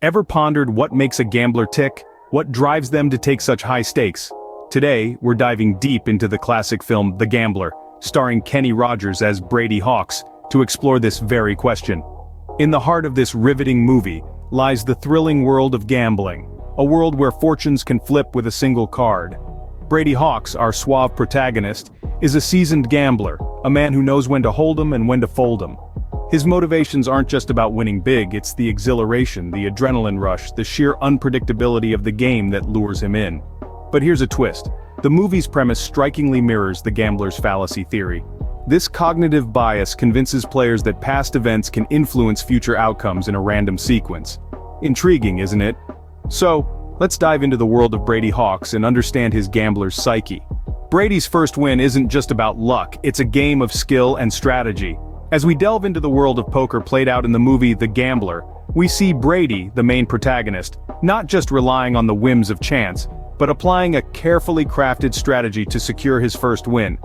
Ever pondered what makes a gambler tick? What drives them to take such high stakes? Today, we're diving deep into the classic film The Gambler, starring Kenny Rogers as Brady Hawks, to explore this very question. In the heart of this riveting movie lies the thrilling world of gambling, a world where fortunes can flip with a single card. Brady Hawks, our suave protagonist, is a seasoned gambler, a man who knows when to hold 'em and when to fold 'em. His motivations aren't just about winning big, it's the exhilaration, the adrenaline rush, the sheer unpredictability of the game that lures him in. But here's a twist. The movie's premise strikingly mirrors the gambler's fallacy theory. This cognitive bias convinces players that past events can influence future outcomes in a random sequence. Intriguing, isn't it? So, let's dive into the world of Brady Hawks and understand his gambler's psyche. Brady's first win isn't just about luck, it's a game of skill and strategy. As we delve into the world of poker played out in the movie The Gambler, we see Brady, the main protagonist, not just relying on the whims of chance, but applying a carefully crafted strategy to secure his first win.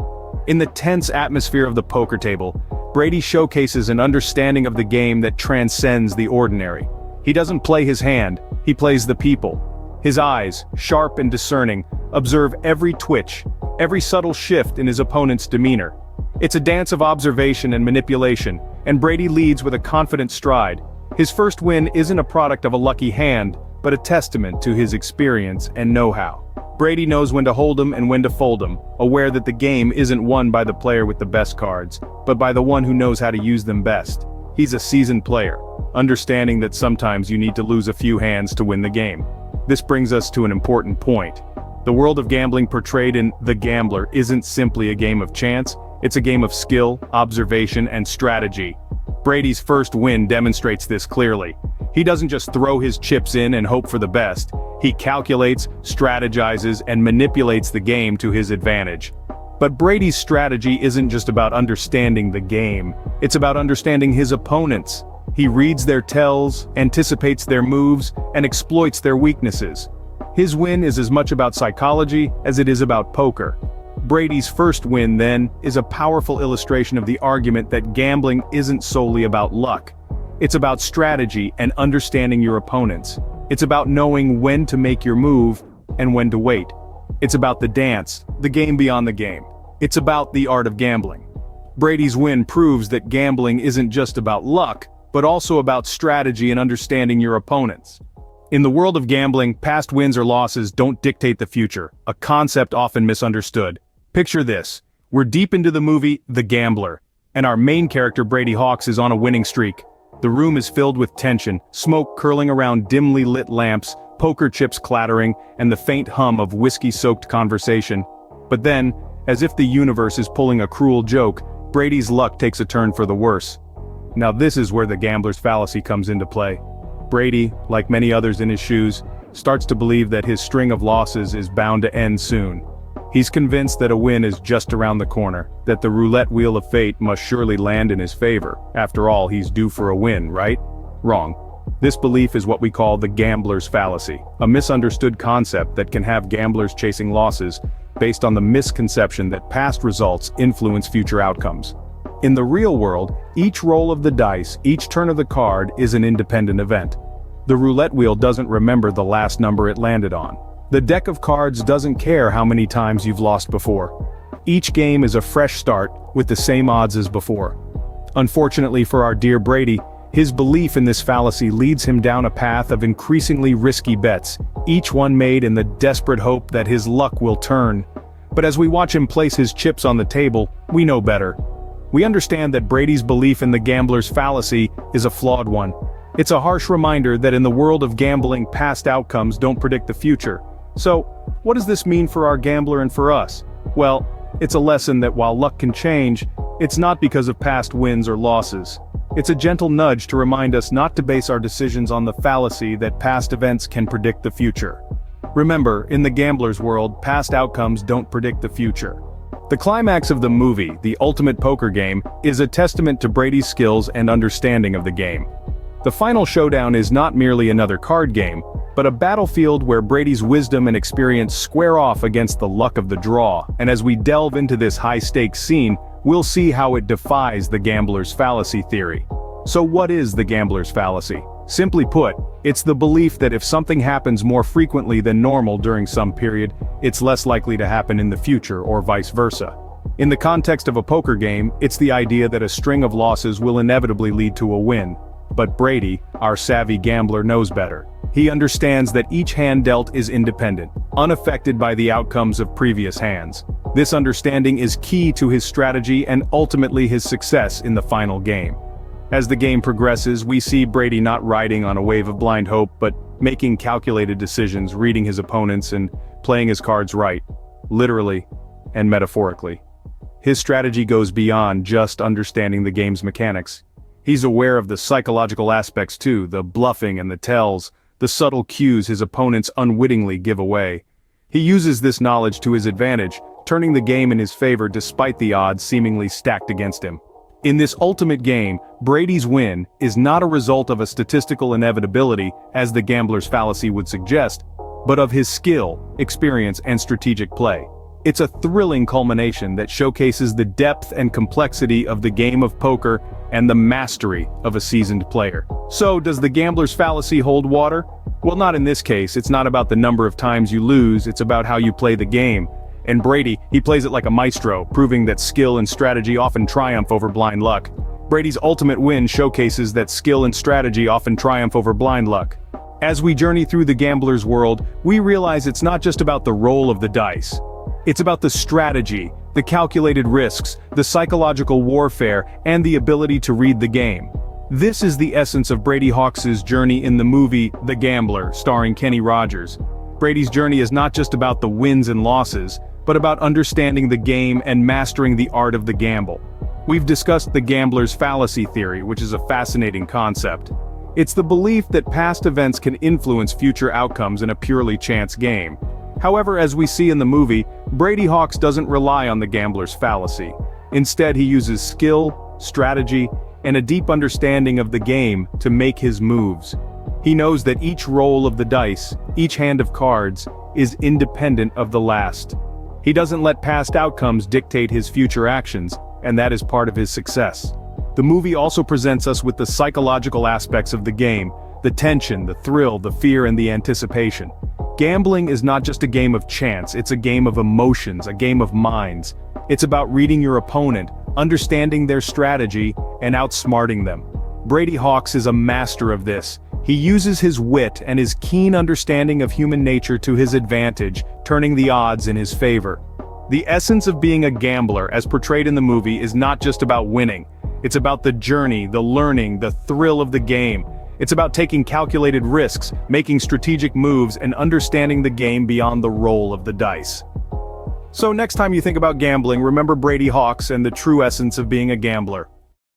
In the tense atmosphere of the poker table, Brady showcases an understanding of the game that transcends the ordinary. He doesn't play his hand, he plays the people. His eyes, sharp and discerning, observe every twitch, every subtle shift in his opponent's demeanor. It's a dance of observation and manipulation, and Brady leads with a confident stride. His first win isn't a product of a lucky hand, but a testament to his experience and know-how. Brady knows when to hold 'em and when to fold 'em, aware that the game isn't won by the player with the best cards, but by the one who knows how to use them best. He's a seasoned player, understanding that sometimes you need to lose a few hands to win the game. This brings us to an important point. The world of gambling portrayed in The Gambler isn't simply a game of chance, it's a game of skill, observation, and strategy. Brady's first win demonstrates this clearly. He doesn't just throw his chips in and hope for the best. He calculates, strategizes, and manipulates the game to his advantage. But Brady's strategy isn't just about understanding the game, it's about understanding his opponents. He reads their tells, anticipates their moves, and exploits their weaknesses. His win is as much about psychology as it is about poker. Brady's first win, then, is a powerful illustration of the argument that gambling isn't solely about luck. It's about strategy and understanding your opponents. It's about knowing when to make your move and when to wait. It's about the dance, the game beyond the game. It's about the art of gambling. Brady's win proves that gambling isn't just about luck, but also about strategy and understanding your opponents. In the world of gambling, past wins or losses don't dictate the future, a concept often misunderstood. Picture this. We're deep into the movie The Gambler, and our main character Brady Hawks is on a winning streak. The room is filled with tension, smoke curling around dimly lit lamps, poker chips clattering, and the faint hum of whiskey-soaked conversation. But then, as if the universe is pulling a cruel joke, Brady's luck takes a turn for the worse. Now this is where the gambler's fallacy comes into play. Brady, like many others in his shoes, starts to believe that his string of losses is bound to end soon. He's convinced that a win is just around the corner, that the roulette wheel of fate must surely land in his favor. After all, he's due for a win, right? Wrong. This belief is what we call the gambler's fallacy, a misunderstood concept that can have gamblers chasing losses based on the misconception that past results influence future outcomes. In the real world, each roll of the dice, each turn of the card is an independent event. The roulette wheel doesn't remember the last number it landed on. The deck of cards doesn't care how many times you've lost before. Each game is a fresh start, with the same odds as before. Unfortunately for our dear Brady, his belief in this fallacy leads him down a path of increasingly risky bets, each one made in the desperate hope that his luck will turn. But as we watch him place his chips on the table, we know better. We understand that Brady's belief in the gambler's fallacy is a flawed one. It's a harsh reminder that in the world of gambling, past outcomes don't predict the future. So, what does this mean for our gambler and for us? Well, it's a lesson that while luck can change, it's not because of past wins or losses. It's a gentle nudge to remind us not to base our decisions on the fallacy that past events can predict the future. Remember, in the gambler's world, past outcomes don't predict the future. The climax of the movie, The Ultimate Poker Game, is a testament to Brady's skills and understanding of the game. The final showdown is not merely another card game, but a battlefield where Brady's wisdom and experience square off against the luck of the draw, and as we delve into this high-stakes scene, we'll see how it defies the gambler's fallacy theory. So what is the gambler's fallacy? Simply put, it's the belief that if something happens more frequently than normal during some period, it's less likely to happen in the future or vice versa. In the context of a poker game, it's the idea that a string of losses will inevitably lead to a win. But Brady, our savvy gambler, knows better. He understands that each hand dealt is independent, unaffected by the outcomes of previous hands. This understanding is key to his strategy and ultimately his success in the final game. As the game progresses, we see Brady not riding on a wave of blind hope, but making calculated decisions, reading his opponents, and playing his cards right, literally and metaphorically. His strategy goes beyond just understanding the game's mechanics. He's aware of the psychological aspects too, the bluffing and the tells, the subtle cues his opponents unwittingly give away. He uses this knowledge to his advantage, turning the game in his favor despite the odds seemingly stacked against him. In this ultimate game, Brady's win is not a result of a statistical inevitability, as the gambler's fallacy would suggest, but of his skill, experience, and strategic play. It's a thrilling culmination that showcases the depth and complexity of the game of poker and the mastery of a seasoned player. So, does the gambler's fallacy hold water? Well, not in this case. It's not about the number of times you lose, it's about how you play the game. And Brady, he plays it like a maestro, proving that skill and strategy often triumph over blind luck. Brady's ultimate win showcases that skill and strategy often triumph over blind luck. As we journey through the gambler's world, we realize it's not just about the roll of the dice. It's about the strategy, the calculated risks, the psychological warfare, and the ability to read the game. This is the essence of Brady Hawk's journey in the movie The Gambler, starring Kenny Rogers. Brady's journey is not just about the wins and losses, but about understanding the game and mastering the art of the gamble. We've discussed the gambler's fallacy theory, which is a fascinating concept. It's the belief that past events can influence future outcomes in a purely chance game. However, as we see in the movie, Brady Hawk doesn't rely on the gambler's fallacy. Instead, he uses skill, strategy, and a deep understanding of the game to make his moves. He knows that each roll of the dice, each hand of cards, is independent of the last. He doesn't let past outcomes dictate his future actions, and that is part of his success. The movie also presents us with the psychological aspects of the game, the tension, the thrill, the fear, and the anticipation. Gambling is not just a game of chance, it's a game of emotions, a game of minds. It's about reading your opponent, understanding their strategy, and outsmarting them. Brady Hawk is a master of this. He uses his wit and his keen understanding of human nature to his advantage, turning the odds in his favor. The essence of being a gambler, as portrayed in the movie, is not just about winning. It's about the journey, the learning, the thrill of the game. It's about taking calculated risks, making strategic moves, and understanding the game beyond the roll of the dice. So next time you think about gambling, remember Brady Hawk and the true essence of being a gambler.